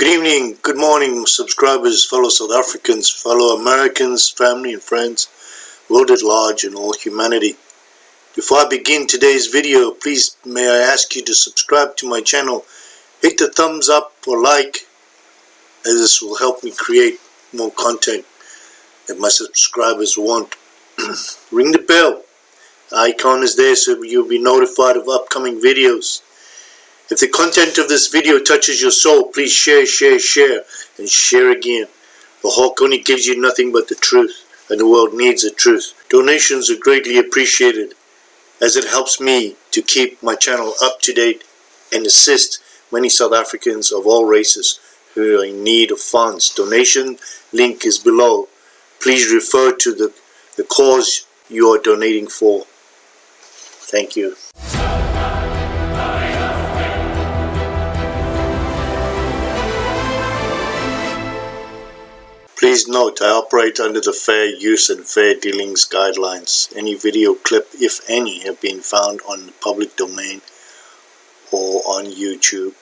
Good evening, good morning, subscribers, fellow South Africans, fellow Americans, family and friends, world at large and all humanity. Before I begin today's video, please may I ask you to subscribe to my channel, hit the thumbs up or like, as this will help me create more content that my subscribers want. Ring the bell, the icon is there so you'll be notified of upcoming videos. If the content of this video touches your soul, please share, and share again. The Hawk only gives you nothing but the truth, and the world needs the truth. Donations are greatly appreciated, as it helps me to keep my channel up to date and assist many South Africans of all races who are in need of funds. Donation link is below. Please refer to the cause you are donating for. Thank you. Please note, I operate under the Fair Use and Fair Dealings guidelines. Any video clip, if any, have been found on the public domain or on YouTube,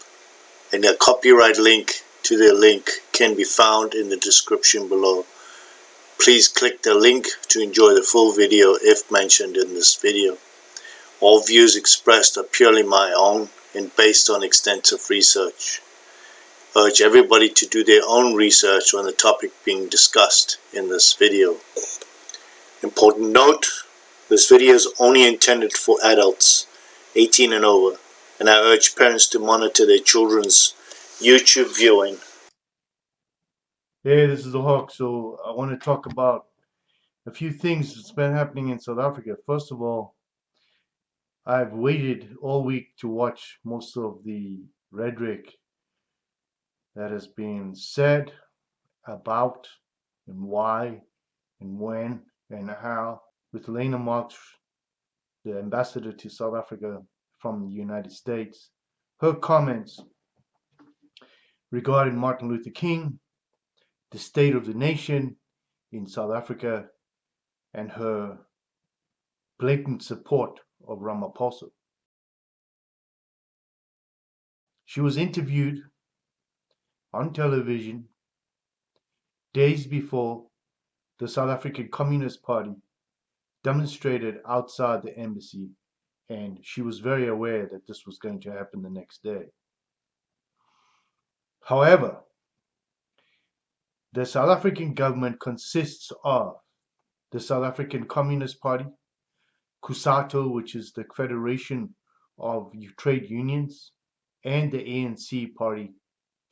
and a copyright link to the link can be found in the description below. Please click the link to enjoy the full video if mentioned in this video. All views expressed are purely my own and based on extensive research. Urge everybody to do their own research on the topic being discussed in this video. Important note, this video is only intended for adults 18 and over, and I urge parents to monitor their children's YouTube viewing. Hey, this is the Hawk. So I want to talk about a few things that's been happening in South Africa. First of all, I've waited all week to watch most of the rhetoric that has been said about and why and when and how with Lana Marks, the ambassador to South Africa from the United States, her comments regarding Martin Luther King, the state of the nation in South Africa, and her blatant support of Ramaphosa. She was interviewed on television days before the South African Communist Party demonstrated outside the embassy, and she was very aware that this was going to happen the next day. However, the South African government consists of the South African Communist Party, CUSATU, which is the Federation of Trade Unions, and the ANC party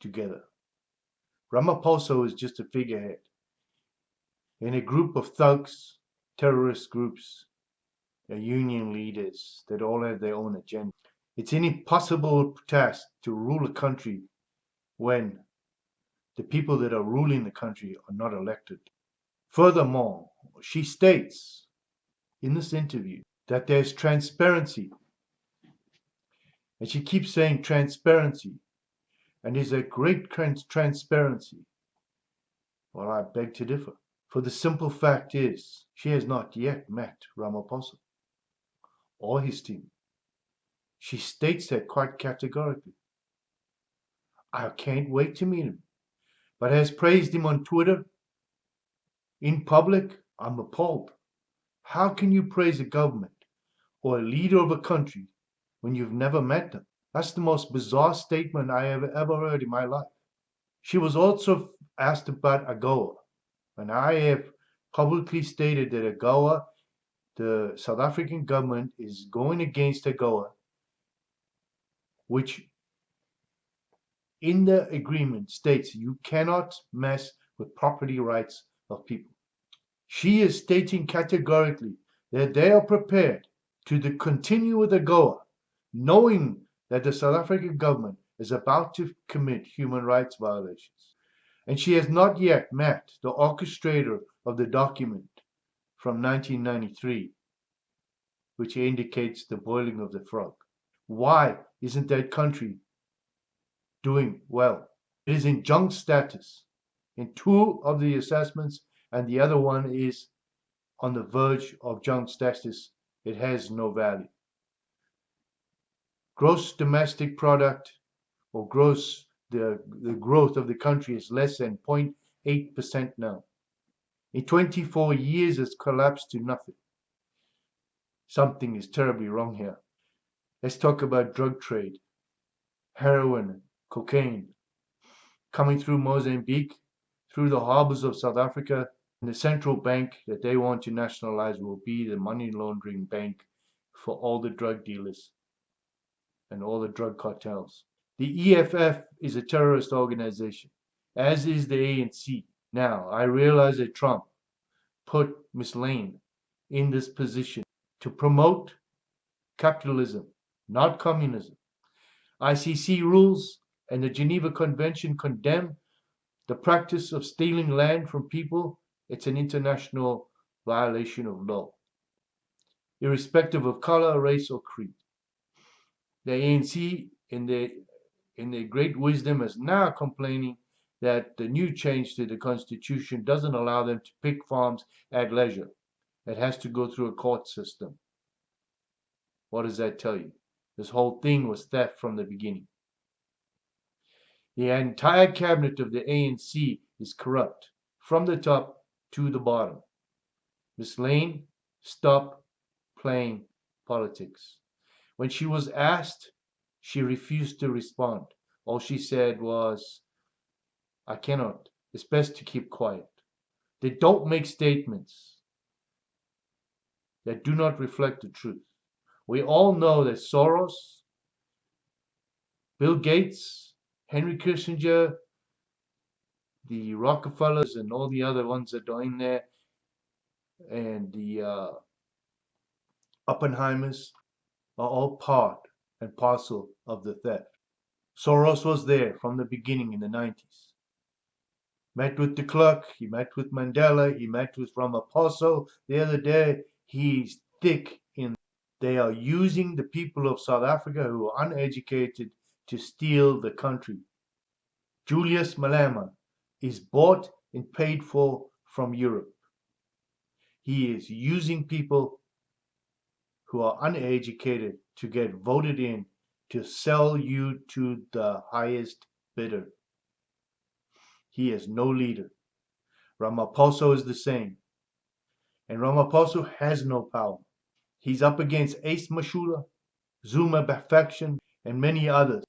together. Ramaphosa is just a figurehead in a group of thugs, terrorist groups, union leaders that all have their own agenda. It's an impossible task to rule a country when the people that are ruling the country are not elected. Furthermore, she states in this interview that there's transparency. And she keeps saying transparency. And is there great transparency? Well, I beg to differ. For the simple fact is, she has not yet met Ramaphosa or his team. She states that quite categorically. I can't wait to meet him, but has praised him on Twitter. In public, I'm appalled. How can you praise a government or a leader of a country when you've never met them? That's the most bizarre statement I have ever heard in my life. She was also asked about AGOA, and I have publicly stated that AGOA, the South African government, is going against AGOA, which in the agreement states you cannot mess with property rights of people. She is stating categorically that they are prepared to continue with AGOA, knowing that the South African government is about to commit human rights violations. And she has not yet met the orchestrator of the document from 1993, which indicates the boiling of the frog. Why isn't that country doing well? It is in junk status in two of the assessments, and the other one is on the verge of junk status. It has no value. Gross domestic product or gross the growth of the country is less than 0.8% now. In 24 years, it's collapsed to nothing. Something is terribly wrong here. Let's talk about drug trade, heroin, cocaine, coming through Mozambique, through the harbors of South Africa. And the central bank that they want to nationalize will be the money laundering bank for all the drug dealers and all the drug cartels. The EFF is a terrorist organization, as is the ANC. Now, I realize that Trump put Ms. Lane in this position to promote capitalism, not communism. ICC rules and the Geneva Convention condemn the practice of stealing land from people. It's an international violation of law, irrespective of color, race, or creed. The ANC, in their great wisdom, is now complaining that the new change to the Constitution doesn't allow them to pick farms at leisure. It has to go through a court system. What does that tell you? This whole thing was theft from the beginning. The entire cabinet of the ANC is corrupt, from the top to the bottom. Ms. Lane, stop playing politics. When she was asked, she refused to respond. All she said was, I cannot. It's best to keep quiet. They don't make statements that do not reflect the truth. We all know that Soros, Bill Gates, Henry Kissinger, the Rockefellers, and all the other ones that are in there, and the Oppenheimers, are all part and parcel of the theft. Soros was there from the beginning in the 90s. Met with de Klerk, he met with Mandela, he met with Ramaphosa the other day. He's thick in. They are using the people of South Africa who are uneducated to steal the country. Julius Malema is bought and paid for from Europe. He is using people who are uneducated to get voted in to sell you to the highest bidder. He is no leader. Ramaphosa is the same. And Ramaphosa has no power. He's up against Ace Mashula, Zuma faction, and many others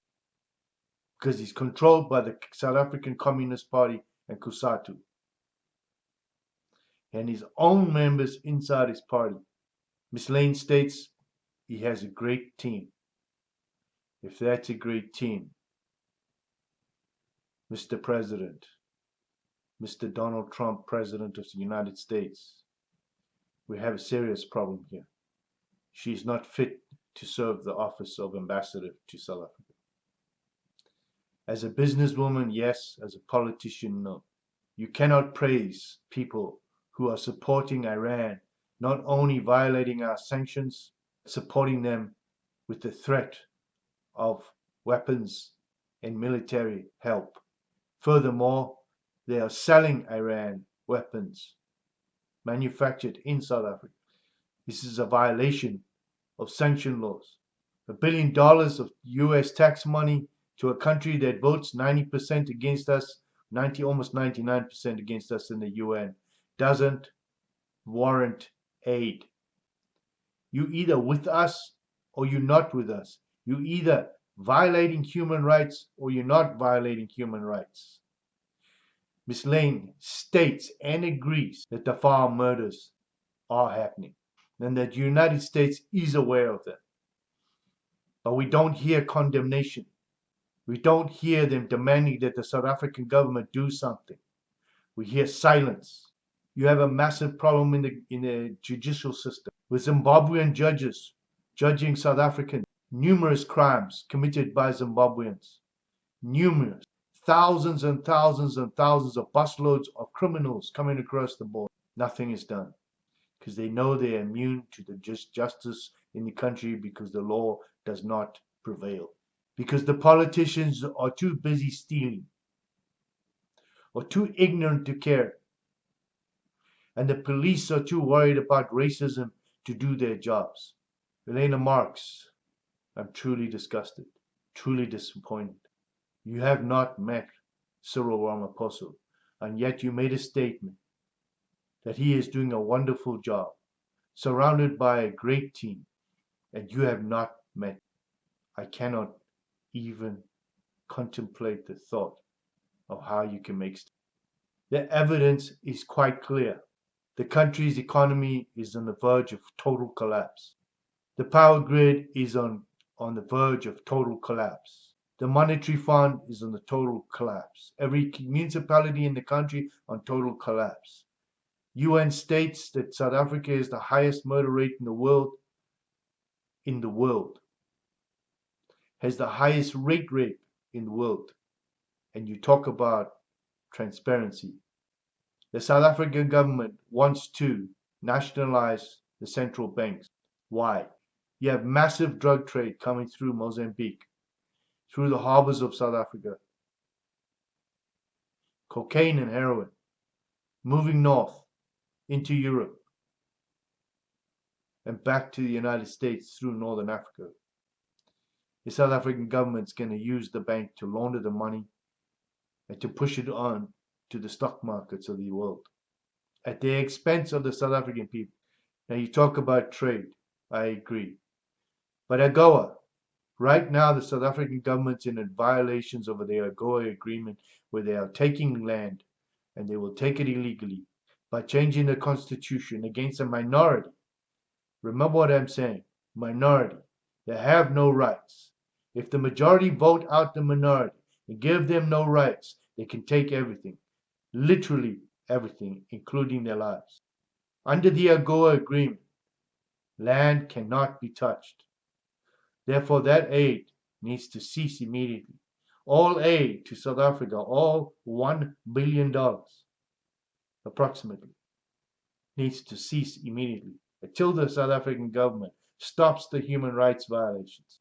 because he's controlled by the South African Communist Party and COSATU and his own members inside his party. Ms. Lane states he has a great team. If that's a great team, Mr. President, Mr. Donald Trump, President of the United States, we have a serious problem here. She's not fit to serve the office of ambassador to South Africa. As a businesswoman, yes. As a politician, no. You cannot praise people who are supporting Iran, not only violating our sanctions, supporting them with the threat of weapons and military help. Furthermore, they are selling Iran weapons manufactured in South Africa. This is a violation of sanction laws. $1 billion of US tax money to a country that votes 90% against us, almost 99% against us in the UN, doesn't warrant aid. You either with us or you're not with us. You either violating human rights or you're not violating human rights. Ms. Lane states and agrees that the farm murders are happening and that the United States is aware of them. But we don't hear condemnation. We don't hear them demanding that the South African government do something. We hear silence. You have a massive problem in the judicial system with Zimbabwean judges judging South Africans. Numerous crimes committed by Zimbabweans. Numerous. Thousands and thousands and thousands of busloads of criminals coming across the border. Nothing is done because they know they're immune to the justice in the country because the law does not prevail. Because the politicians are too busy stealing or too ignorant to care. And the police are too worried about racism to do their jobs. Lana Marks, I'm truly disgusted, truly disappointed. You have not met Cyril Ramaphosa, and yet you made a statement that he is doing a wonderful job, surrounded by a great team, and you have not met. I cannot even contemplate the thought of how you can make. The evidence is quite clear. The country's economy is on the verge of total collapse. The power grid is on the verge of total collapse. The monetary fund is on the total collapse. Every municipality in the country on total collapse. UN states that South Africa is the highest murder rate in the world, has the highest rate in the world. And you talk about transparency. The South African government wants to nationalize the central banks. Why? You have massive drug trade coming through Mozambique, through the harbors of South Africa. Cocaine and heroin moving north into Europe and back to the United States through Northern Africa. The South African government's going to use the bank to launder the money and to push it on to the stock markets of the world at the expense of the South African people. Now you talk about trade, I agree. But AGOA, right now the South African government's in violations over the AGOA agreement where they are taking land and they will take it illegally by changing the constitution against a minority. Remember what I'm saying, minority. They have no rights. If the majority vote out the minority and give them no rights, they can take everything, literally everything, including their lives. Under the AGOA agreement, land cannot be touched. Therefore, that aid needs to cease immediately. All aid to South Africa, all $1 billion approximately, needs to cease immediately until the South African government stops the human rights violations.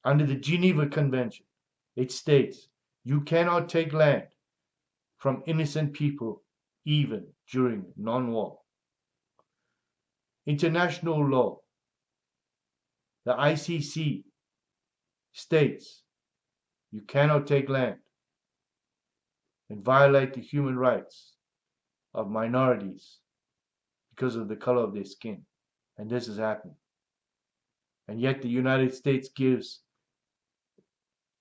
Under the Geneva Convention, it states you cannot take land from innocent people even during non-war. International law, the ICC, states you cannot take land and violate the human rights of minorities because of the color of their skin. And this is happening. And yet the United States gives,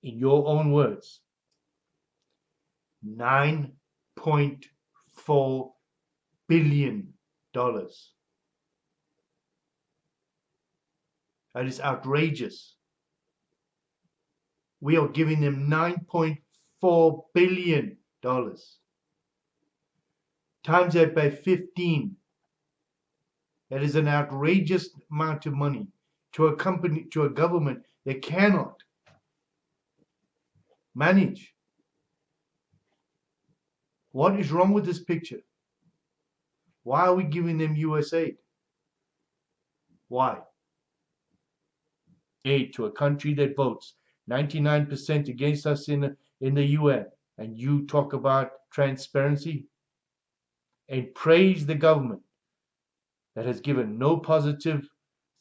in your own words, $9.4 billion. That is outrageous. We are giving them $9.4 billion. Times that by 15. That is an outrageous amount of money to a company, to a government that cannot manage. What is wrong with this picture? Why are we giving them US aid? Why? Aid to a country that votes 99% against us in the UN, and you talk about transparency and praise the government that has given no positive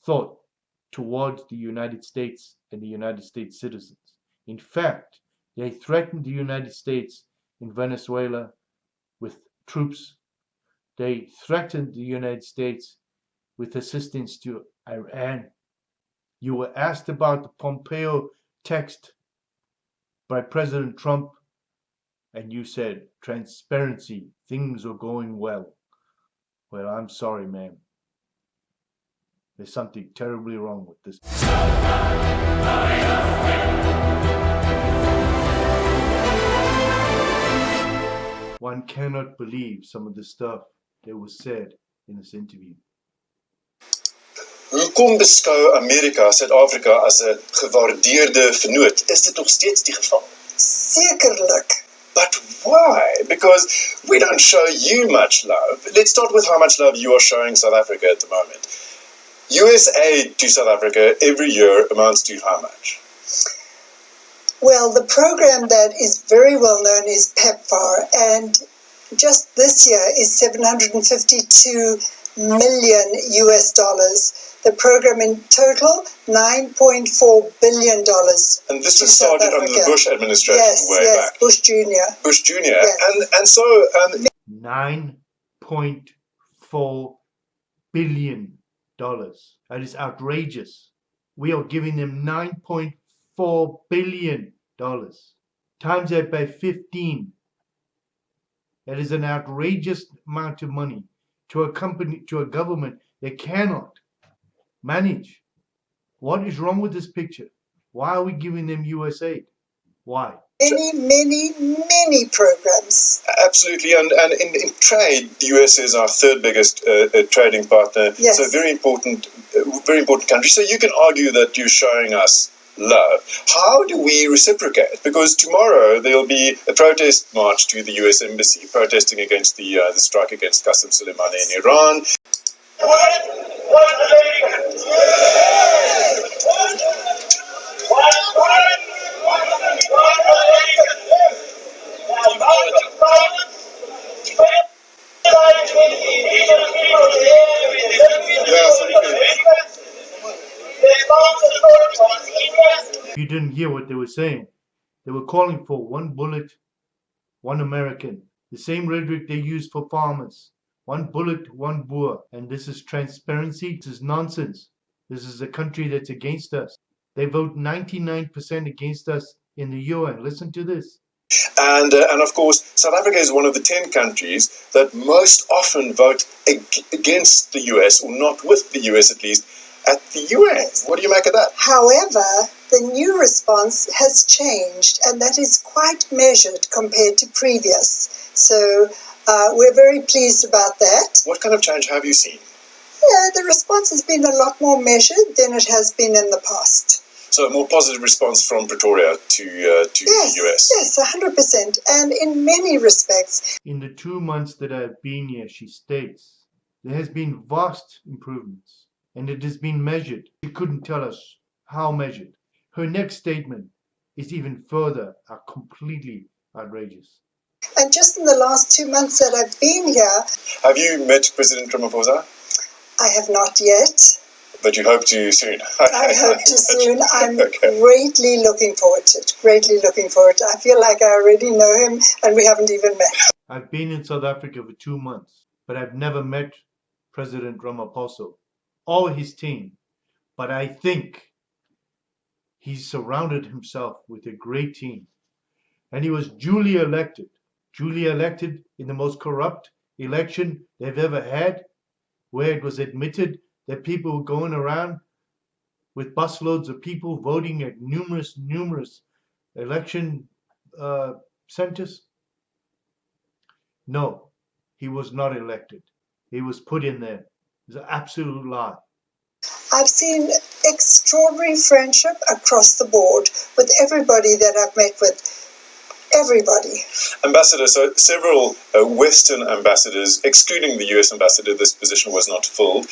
thought towards the United States and the United States citizens. In fact, they threatened the United States in Venezuela with troops. They threatened the United States with assistance to Iran. You were asked about the Pompeo text by President Trump, and you said, transparency, things are going well. Well, I'm sorry, ma'am. There's something terribly wrong with this. One cannot believe some of the stuff that was said in this interview. Hoekom beskou Amerika Suid-Afrika as 'n gewaardeerde vennoot? Is dit nog steeds die geval? Sekerlik. But why? Because we don't show you much love. Let's start with how much love you are showing South Africa at the moment. US aid to South Africa every year amounts to how much? Well, the program that is very well known is PEPFAR, and just this year is $752 million US dollars. The program in total, $9.4 billion. And this was started under the Bush administration way back. Bush Jr. Bush Jr. Yes. And so... $9.4 billion. That is outrageous. We are giving them $9.4 billion. Times that by 15. That is an outrageous amount of money to a company, to a government that cannot manage. What is wrong with this picture? Why are we giving them US aid? Why? Many programs. Absolutely, and in trade, the US is our third biggest trading partner. Yes. So very important country. So you can argue that you're showing us love. How do we reciprocate? Because tomorrow there'll be a protest march to the US Embassy protesting against the strike against Qasem Soleimani in Iran. You didn't hear what they were saying. They were calling for one bullet, one American. The same rhetoric they use for farmers. One bullet, one Boer. And this is transparency. This is nonsense. This is a country that's against us. They vote 99% against us in the UN. Listen to this. And of course, South Africa is one of the 10 countries that most often vote against the US, or not with the US at least, at the UN. What do you make of that? However, the new response has changed, and that is quite measured compared to previous. So we're very pleased about that. What kind of change have you seen? Yeah, the response has been a lot more measured than it has been in the past. So a more positive response from Pretoria to the US. Yes, 100%. And in many respects. In the 2 months that I've been here, she states, there has been vast improvements, and it has been measured. She couldn't tell us how measured. Her next statement is even further completely outrageous. And just in the last 2 months that I've been here. Have you met President Ramaphosa? I have not yet. But you hope to soon. I hope to soon. I'm greatly looking forward to it. Greatly looking forward to it. I feel like I already know him and we haven't even met. I've been in South Africa for 2 months, but I've never met President Ramaphosa or his team. But I think he's surrounded himself with a great team. And he was duly elected in the most corrupt election they've ever had, where it was admitted that people were going around with busloads of people voting at numerous election centers. No, he was not elected. He was put in there. It's an absolute lie. I've seen extraordinary friendship across the board with everybody that I've met with. Everybody. Ambassador, so several Western ambassadors, excluding the US ambassador, this position was not filled,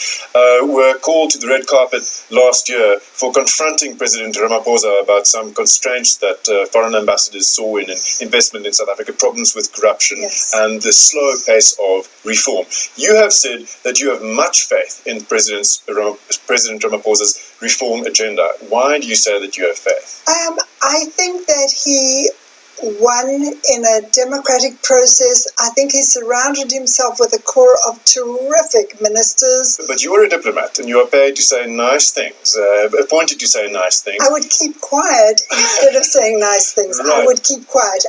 were called to the red carpet last year for confronting President Ramaphosa about some constraints that foreign ambassadors saw in investment in South Africa, problems with corruption, and the slow pace of reform. You have said that you have much faith in President Ramaphosa's reform agenda. Why do you say that you have faith? I think that he won in a democratic process. I think he surrounded himself with a core of terrific ministers. But you are a diplomat and you are paid to say nice things, appointed to say nice things. I would keep quiet instead of saying nice things. Right. I would keep quiet.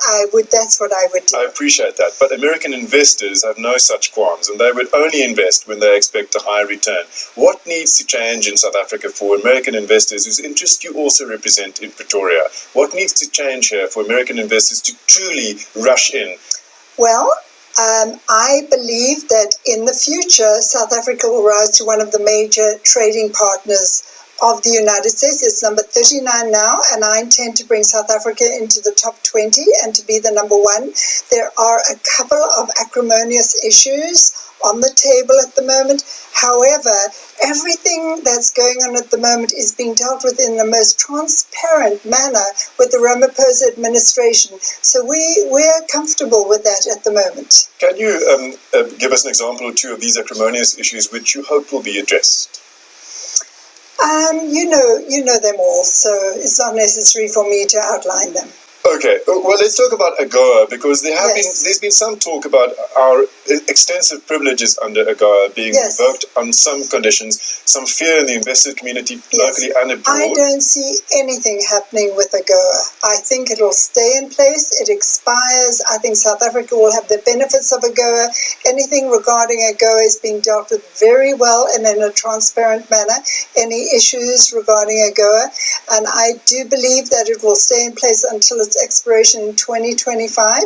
That's what I would do. I appreciate that. But American investors have no such qualms, and they would only invest when they expect a high return. What needs to change in South Africa for American investors whose interest you also represent in Pretoria? What needs to change here for American investors to truly rush in? Well, I believe that in the future, South Africa will rise to one of the major trading partners of the United States. It's number 39 now, and I intend to bring South Africa into the top 20 and to be the number one. There are a couple of acrimonious issues on the table at the moment. However, everything that's going on at the moment is being dealt with in the most transparent manner with the Ramaphosa administration. So we're comfortable with that at the moment. Can you give us an example or two of these acrimonious issues which you hope will be addressed? You know them all, so it's not necessary for me to outline them. Okay, well, let's talk about AGOA, because there's been some talk about our extensive privileges under AGOA being revoked on some conditions, some fear in the investor community locally and abroad. I don't see anything happening with AGOA. I think it'll stay in place. It expires. I think South Africa will have the benefits of AGOA. Anything regarding AGOA is being dealt with very well and in a transparent manner. Any issues regarding AGOA, and I do believe that it will stay in place until its expiration in 2025,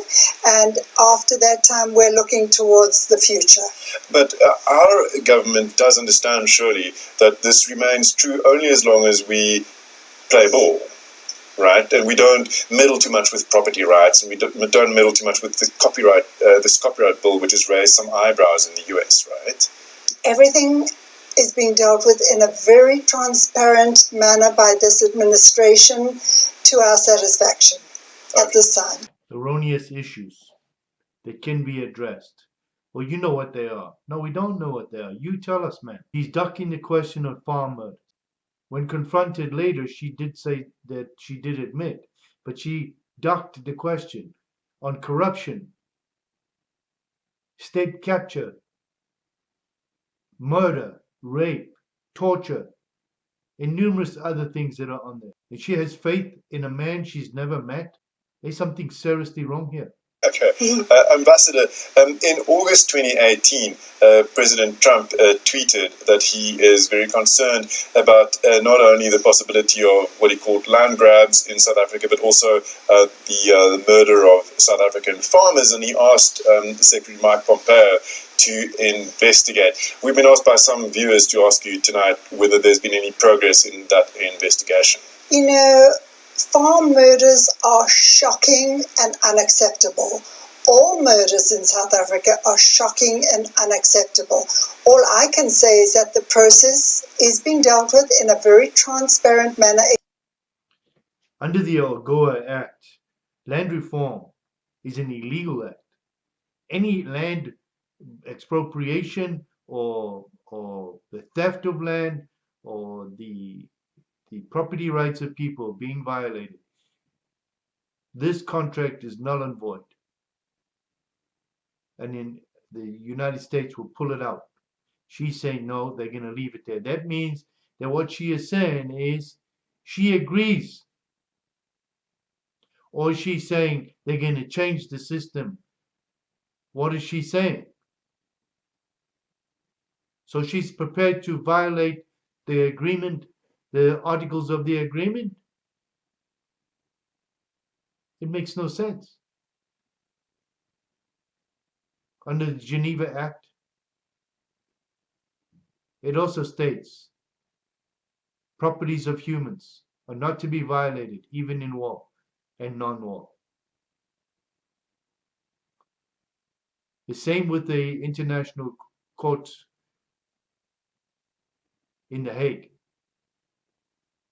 and after that time we're looking towards the future. But our government does understand, surely, that this remains true only as long as we play ball, right? And we don't meddle too much with property rights, and we don't meddle too much with the this copyright bill, which has raised some eyebrows in the US, right? Everything is being dealt with in a very transparent manner by this administration to our satisfaction at this time. Erroneous issues that can be addressed. Well, you know what they are. No, we don't know what they are. You tell us, man. He's ducking the question of farm murders. When confronted later, she did say that she did admit, but she ducked the question on corruption, state capture, murder, rape, torture, and numerous other things that are on there. And she has faith in a man she's never met. There's something seriously wrong here. Okay. Ambassador, in August 2018, President Trump tweeted that he is very concerned about not only the possibility of what he called land grabs in South Africa, but also the murder of South African farmers, and he asked Secretary Mike Pompeo to investigate. We've been asked by some viewers to ask you tonight whether there's been any progress in that investigation. You know, farm murders are shocking and unacceptable. All murders in South Africa are shocking and unacceptable. All I can say is that the process is being dealt with in a very transparent manner. Under the AGOA Act, land reform is an illegal act. Any land expropriation or the theft of land or the property rights of people being violated, this contract is null and void. And in the United States will pull it out. She's saying no, they're going to leave it there. That means that what she is saying is she agrees. Or she's saying they're going to change the system. What is she saying? So she's prepared to violate the agreement, the articles of the agreement? It makes no sense. Under the Geneva Act, it also states properties of humans are not to be violated, even in war and non-war. The same with the International Court in The Hague.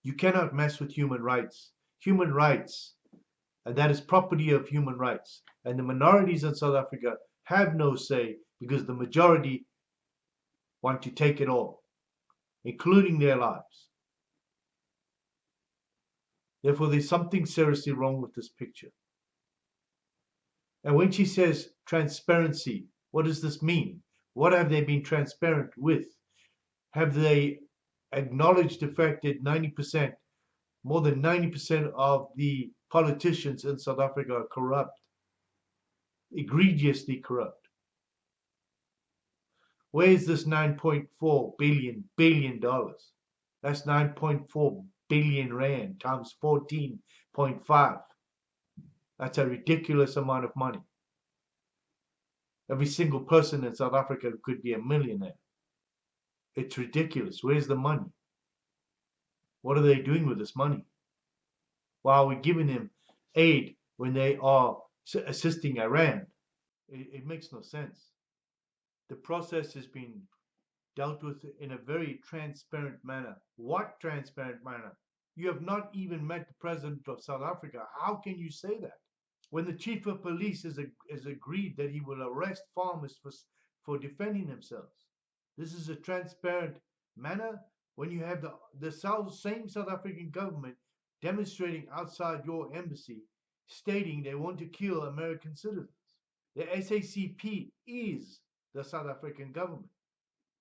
You cannot mess with human rights. Human rights, and that is property of human rights. And the minorities in South Africa have no say because the majority want to take it all, including their lives. Therefore, there's something seriously wrong with this picture. And when she says transparency, what does this mean? What have they been transparent with? Have they acknowledged the fact that 90%, more than 90% of the politicians in South Africa are corrupt, egregiously corrupt? Where is this 9.4 billion dollars? That's 9.4 billion rand times 14.5. That's a ridiculous amount of money. Every single person in South Africa could be a millionaire. It's ridiculous. Where's the money? What are they doing with this money? Why are we giving them aid when they are assisting Iran? It makes no sense. The process has been dealt with in a very transparent manner. What transparent manner? You have not even met the president of South Africa. How can you say that? When the chief of police has agreed that he will arrest farmers for defending themselves. This is a transparent manner when you have the same South African government demonstrating outside your embassy, stating they want to kill American citizens. The SACP is the South African government.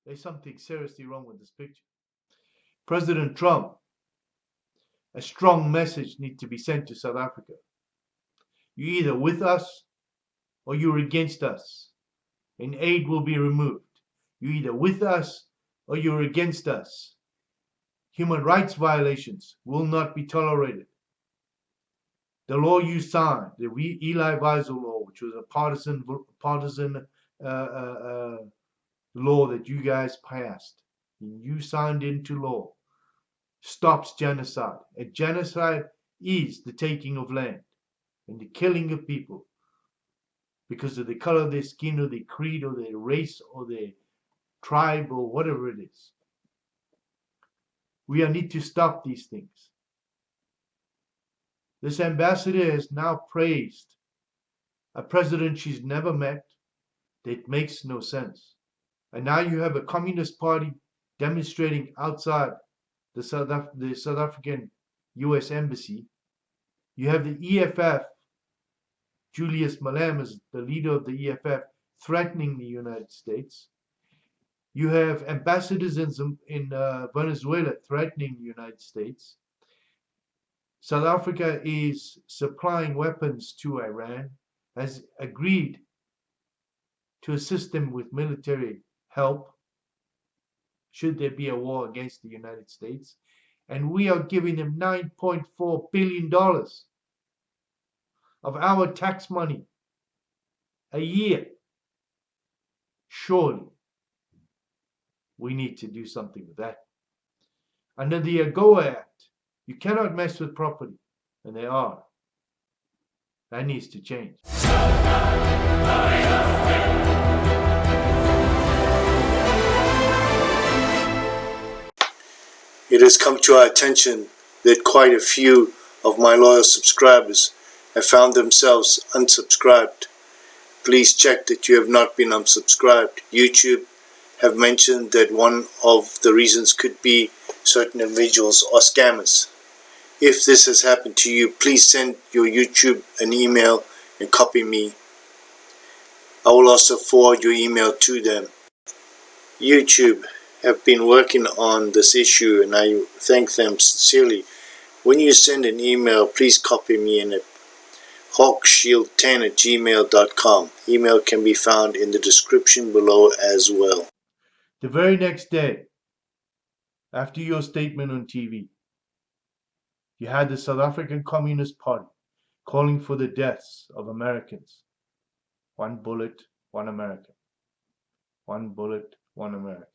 There's something seriously wrong with this picture. President Trump, a strong message needs to be sent to South Africa. You're either with us or you're against us, and aid will be removed. You're either with us or you're against us. Human rights violations will not be tolerated. The law you signed, the Eli Wiesel law, which was a partisan law that you guys passed, you signed into law, stops genocide. A genocide is the taking of land and the killing of people because of the color of their skin or their creed or their race or their tribe or whatever it is. We need to stop these things. This ambassador has now praised a president she's never met. That makes no sense. And now you have a Communist Party demonstrating outside the South African US Embassy. You have the EFF, Julius Malema, the leader of the EFF, threatening the United States. You have ambassadors in Venezuela threatening the United States. South Africa is supplying weapons to Iran, has agreed to assist them with military help should there be a war against the United States. And we are giving them $9.4 billion of our tax money a year. Surely we need to do something with that. Under the AGOA Act, you cannot mess with property, and they are. That needs to change. It has come to our attention that quite a few of my loyal subscribers have found themselves unsubscribed. Please check that you have not been unsubscribed. YouTube have mentioned that one of the reasons could be certain individuals are scammers. If this has happened to you, please send your YouTube an email and copy me. I will also forward your email to them. YouTube have been working on this issue and I thank them sincerely. When you send an email, please copy me in it. hawkshield10@gmail.com. Email can be found in the description below as well. The very next day, after your statement on TV, you had the South African Communist Party calling for the deaths of Americans. One bullet, one American. One bullet, one American.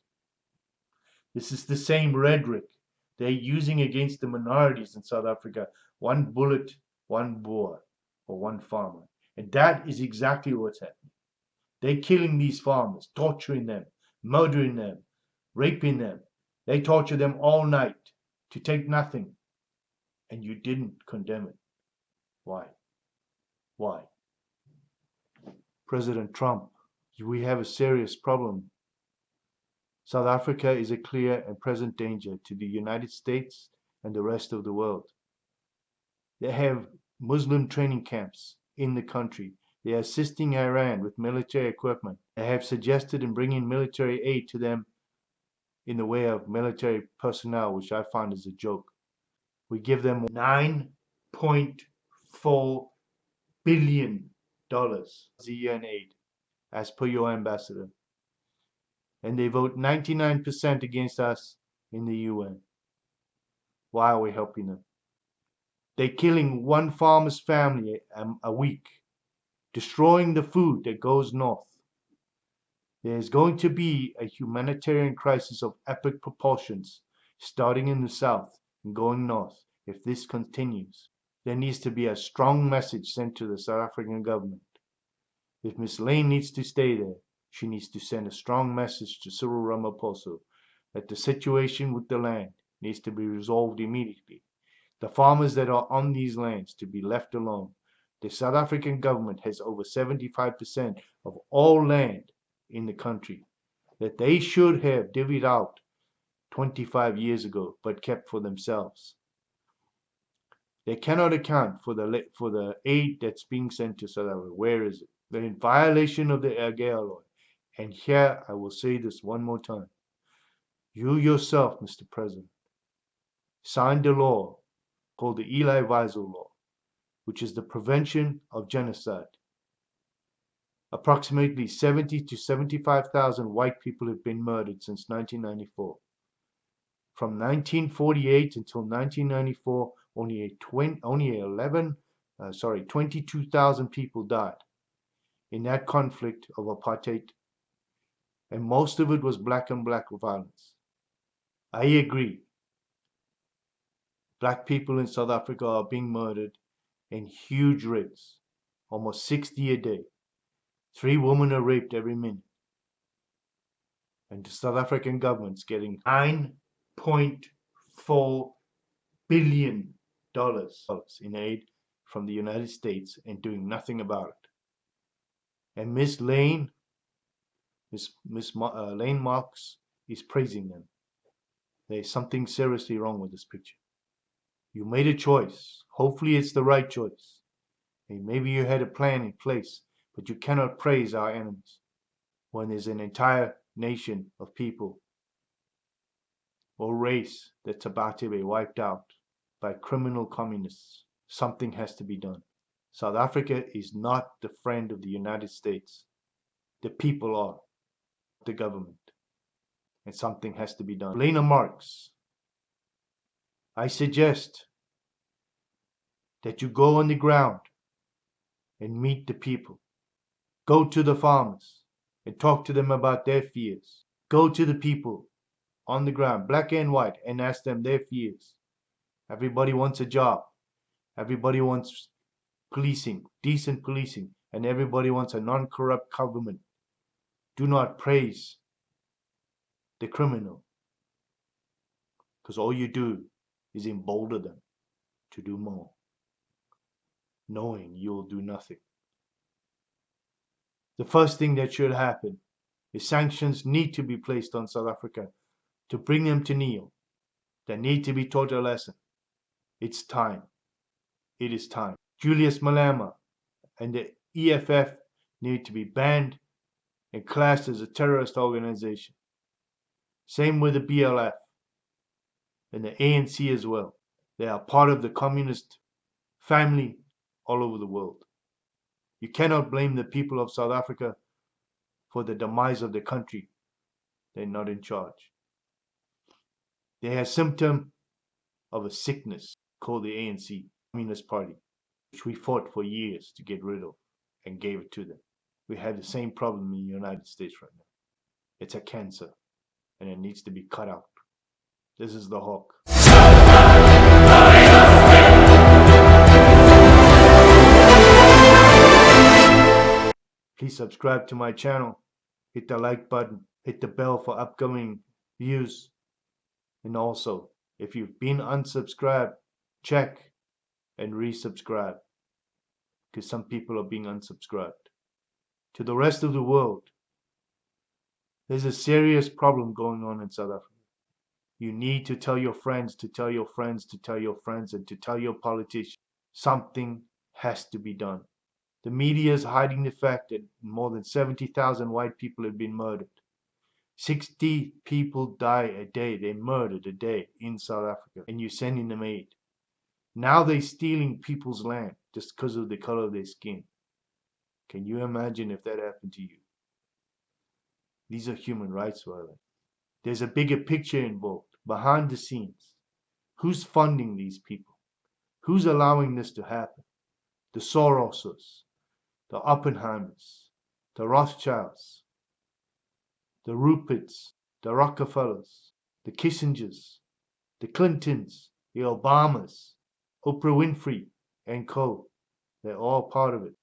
This is the same rhetoric they're using against the minorities in South Africa. One bullet, one Boer, or one farmer. And that is exactly what's happening. They're killing these farmers, torturing them, murdering them, raping them. They torture them all night to take nothing. And you didn't condemn it. Why? Why? President Trump, we have a serious problem. South Africa is a clear and present danger to the United States and the rest of the world. They have Muslim training camps in the country. They are assisting Iran with military equipment. They have suggested in bringing military aid to them in the way of military personnel, which I find is a joke. We give them $9.4 billion a year in aid, as per your ambassador. And they vote 99% against us in the UN. Why are we helping them? They're killing one farmer's family a week, destroying the food that goes north. There is going to be a humanitarian crisis of epic proportions, starting in the south and going north. If this continues, there needs to be a strong message sent to the South African government. If Ms. Lane needs to stay there, She needs to send a strong message to Cyril Ramaphosa that the situation with the land needs to be resolved immediately. The farmers that are on these lands to be left alone. The South African government has over 75% of all land in the country that they should have divvied out 25 years ago but kept for themselves. They cannot account for the aid that's being sent to South Africa. Where is it? They're in violation of the Agea law. And here I will say this one more time. You yourself, Mr. President, signed a law called the Eli Wiesel Law, which is the prevention of genocide. Approximately 70 to 75,000 white people have been murdered since 1994. From 1948 until 1994, only 22,000 people died in that conflict of apartheid, and most of it was black on black violence. I agree. Black people in South Africa are being murdered in huge rates, almost 60 a day. 3 women are raped every minute. And the South African government's getting $9.4 billion in aid from the United States and doing nothing about it. And Miss Lane Marks is praising them. There's something seriously wrong with this picture. You made a choice. Hopefully it's the right choice. And maybe you had a plan in place, but you cannot praise our enemies when there's an entire nation of people or race that's about to be wiped out by criminal communists. Something has to be done. South Africa is not the friend of the United States. The people are, the government. And something has to be done. Lana Marks, I suggest that you go on the ground and meet the people. Go to the farmers and talk to them about their fears. Go to the people on the ground, black and white, and ask them their fears. Everybody wants a job. Everybody wants policing, decent policing, and everybody wants a non-corrupt government. Do not praise the criminal, because all you do is embolden them to do more, knowing you'll do nothing. The first thing that should happen is sanctions need to be placed on South Africa to bring them to kneel. They need to be taught a lesson. It's time. It is time. Julius Malema and the EFF need to be banned and classed as a terrorist organization. Same with the BLF and the ANC as well. They are part of the communist family all over the world. You cannot blame the people of South Africa for the demise of the country. They're not in charge. They are a symptom of a sickness called the ANC, Communist Party, which we fought for years to get rid of and gave it to them. We have the same problem in the United States right now. It's a cancer and it needs to be cut out. This is the Hawk. Please subscribe to my channel, hit the like button, hit the bell for upcoming views, and also, if you've been unsubscribed, check and resubscribe, because some people are being unsubscribed. To the rest of the world, there's a serious problem going on in South Africa. You need to tell your friends, to tell your friends, to tell your friends, and to tell your politicians. Something has to be done. The media is hiding the fact that more than 70,000 white people have been murdered. 60 people die a day. They're murdered a day in South Africa, and you're sending them aid. Now they're stealing people's land just because of the color of their skin. Can you imagine if that happened to you? These are human rights violations. There's a bigger picture involved, behind the scenes. Who's funding these people? Who's allowing this to happen? The Soroses, the Oppenheimers, the Rothschilds, the Ruperts, the Rockefellers, the Kissingers, the Clintons, the Obamas, Oprah Winfrey, and co. They're all part of it.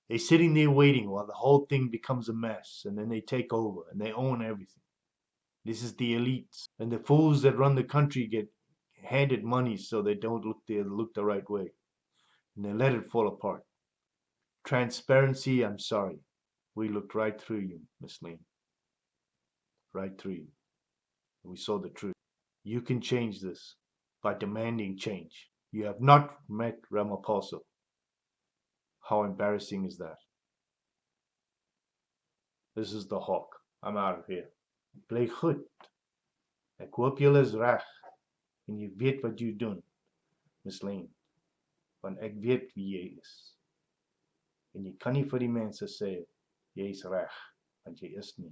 They're sitting there waiting while the whole thing becomes a mess, and then they take over and they own everything. This is the elites, and the fools that run the country get handed money so they don't look the right way, and they let it fall apart. Transparency, I'm sorry, we looked right through you, Miss Lane, right through you. We saw the truth. You can change this by demanding change. You have not met Ramaphosa. How embarrassing is that? This is the Hawk. I'm out of here. Bly goed. Ek hoop julle is reg en jy weet wat jy doen, Miss Lane. Want ek weet wie jy is. En jy kan nie vir die mense sê jy is reg, want jy is nie.